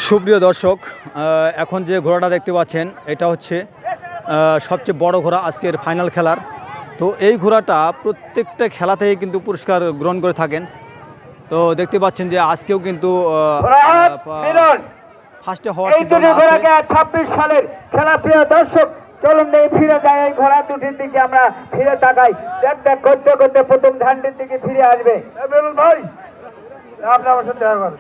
সুপ্রিয় দর্শক, এখন যে ঘোড়াটা দেখতে পাচ্ছেন এটা হচ্ছে সবচেয়ে বড় ঘোড়া আজকের ফাইনাল খেলার। তো এই ঘোড়াটা প্রত্যেকটা খেলাতেই কিন্তু পুরস্কার গ্রহণ করে থাকেন। তো দেখতে পাচ্ছেন যে আজকেও কিন্তু ফার্স্টে হওয়ার চিন্তা আছে। 26 সালের খেলা। প্রিয় দর্শক, চলুন ফিরে যাই এই ঘোড়া দুটির দিকে, আমরা ফিরে তাকাই। দেখ করতে করতে প্রথম ধানটির দিকে ফিরে আসবে। ভাই আপনি আমার সাথে দেখা করেন।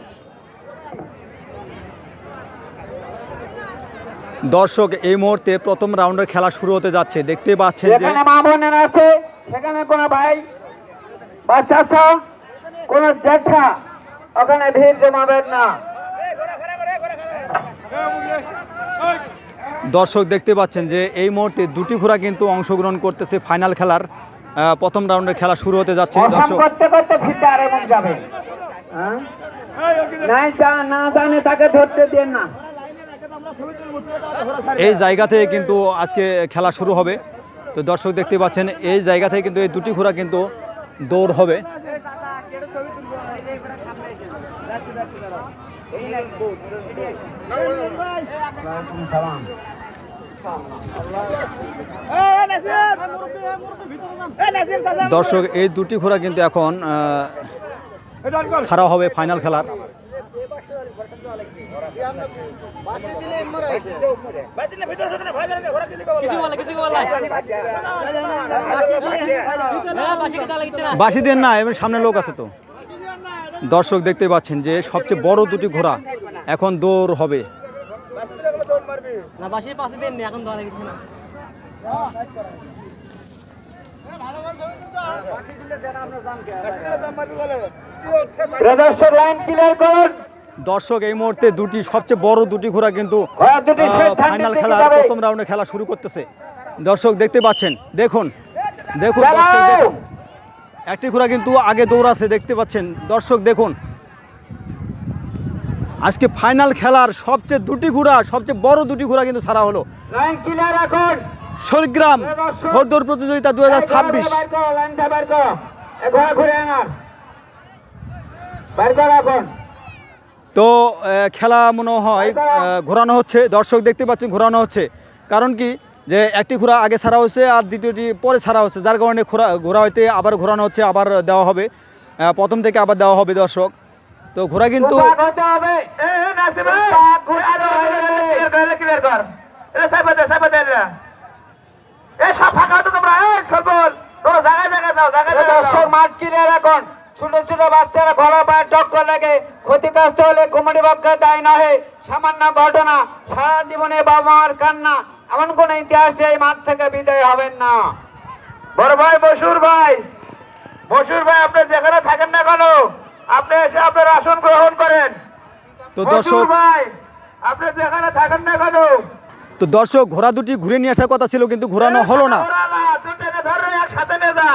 দর্শক, এই মুহূর্তে প্রথম রাউন্ডের খেলা শুরু হতে যাচ্ছে। দেখতে পাচ্ছেন যে মা বোনেরা আছে, সেখানে কোনো ভাই বা চাচা, কোন জ্যাঠা ওখানে ভিড় জমাবেন না। দর্শক দেখতে পাচ্ছেন যে এই মুহূর্তে দুটি ঘোড়া কিন্তু অংশগ্রহণ করতেছে ফাইনাল খেলার। প্রথম রাউন্ডের খেলা শুরু হতে যাচ্ছে। দর্শক করতে করতে ফিরতে আর এমন যাবে না জানে তাকে ধরতে দেন না। এই জায়গা থেকে কিন্তু আজকে খেলা শুরু হবে। তো দর্শক দেখতে পাচ্ছেন এই জায়গা থেকে কিন্তু এই দুটি ঘোড়া কিন্তু দৌড় হবে। দর্শক, এই দুটি ঘোড়া কিন্তু এখন ছাড়া হবে ফাইনাল খেলার। বাসি দেন না, এবার সামনে লোক আছে তো। দর্শক দেখতে পাচ্ছেন যে সবচেয়ে বড় দুটি ঘোড়া এখন দৌড় হবে। দর্শক, এই মুহূর্তে দুটি সবচেয়ে বড় দুটি ঘোড়া কিন্তু ফাইনাল খেলার প্রথম রাউন্ডে খেলা শুরু করতেছে। দর্শক দেখতে পাচ্ছেন, দেখুন দেখুন দর্শক দেখুন, একটি ঘোড়া কিন্তু আগে দৌড়াচ্ছে দেখতে পাচ্ছেন। দর্শক দেখুন, আজকে ফাইনাল খেলার সবচেয়ে বড় দুটি ঘোড়া কিন্তু ছাড়া হলো। শরীগ্রাম ঘোড়দৌড় প্রতিযোগিতা 2026। তো খেলা মনে হয় ঘোরানো হচ্ছে। দর্শক দেখতে পাচ্ছেন ঘোরানো হচ্ছে, কারণ কি যে একটি ঘোড়া আগে ছাড়া হচ্ছে আর দ্বিতীয়টি পরে ছাড়া হচ্ছে, যার কারণে ঘোড়া হইতে আবার ঘোরানো হচ্ছে, আবার দেওয়া হবে, প্রথম থেকে আবার দেওয়া হবে। দর্শক, তো ঘোড়া কিন্তু ছোট ছোট বাচ্চারা ঘোড়া পায়ে টক্কর লাগে, ক্ষতিগ্রস্ত হলে কমিটি পক্ষের দায় নহে। সামান্য ঘটনা, সারা জীবনে বাবা মার কান্না, এমন কোন ইতিহাস এই মাঠ থেকে বিদায় হবেন না। বড় ভাই বসুর ভাই আপনি যেখানে থাকেন না কেন, আপনি এসে আপনার আসন গ্রহণ করেন। তো দর্শক ভাই আপনি যেখানে থাকেন না কেন। তো দর্শক, ঘোড়া দুটি ঘুরে নিয়ে আসার কথা ছিল কিন্তু ঘোরানো হলো না। একসাথে নে যা,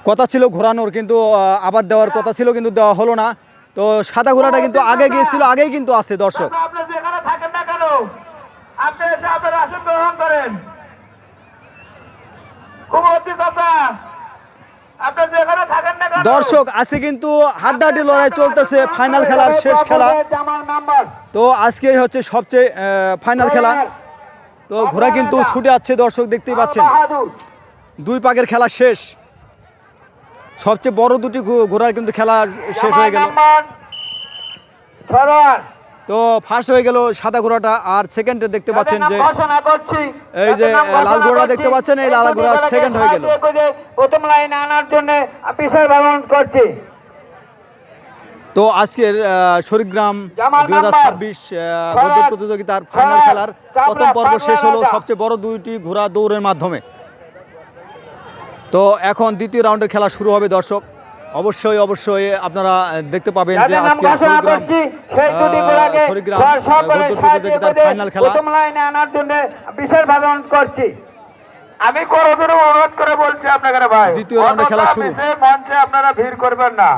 কথা ছিল ঘোরানোর, কিন্তু আবার দেওয়ার কথা ছিল কিন্তু দেওয়া হলো না। তো সাদা ঘোড়াটা কিন্তু আগে গিয়েছিল, আগেই কিন্তু আছে। দর্শক আপনি যেখানে থাকেন না কেন, আপনি এসে আপনার আসন গ্রহণ করেন। দর্শক, আজকে কিন্তু হাড্ডাহাড্ডি লড়াই চলতেছে, ফাইনাল খেলার শেষ খেলা। তো আজকেই হচ্ছে সবচেয়ে ফাইনাল খেলা। তো ঘোড়া কিন্তু ছুটে যাচ্ছে। দর্শক দেখতেই পাচ্ছেন দুই পাকের খেলা শেষ। সবচেয়ে বড় দুটি ঘোড়ার কিন্তু খেলা শেষ হয়ে গেল। তো ফার্স্ট হয়ে গেল সাদা ঘোড়াটা, আর সেকেন্ডে দেখতে পাচ্ছেন যে এই যে লাল ঘোড়া দেখতে পাচ্ছেন, এই লাল ঘোড়া সেকেন্ড হয়ে গেল। প্রথম লাইনে আনার জন্য অফিসার ব্যবহার করছি। তো আজকের শরীগ্রাম 2026 ঘোড়দৌড় প্রতিযোগিতার ফাইনাল খেলার প্রথম পর্ব শেষ হলো সবচেয়ে বড় দুইটি ঘোড়া দৌড়ের মাধ্যমে। তো এখন দ্বিতীয় রাউন্ডের খেলা শুরু হবে। দর্শক অবশ্যই আপনারা দেখতে পাবেন যে আজকে শরীগ্রাম ঘোড়দৌড় প্রতিযোগিতার ফাইনাল খেলা। প্রথম লাইনে আনার জন্য বিশেষ ব্যবহার করছি। আমি অনুরোধ করে বলছি আপনাদের ভাই, দ্বিতীয় রাউন্ডের খেলা শুরু। মঞ্চে আপনারা ভিড় করবেন না।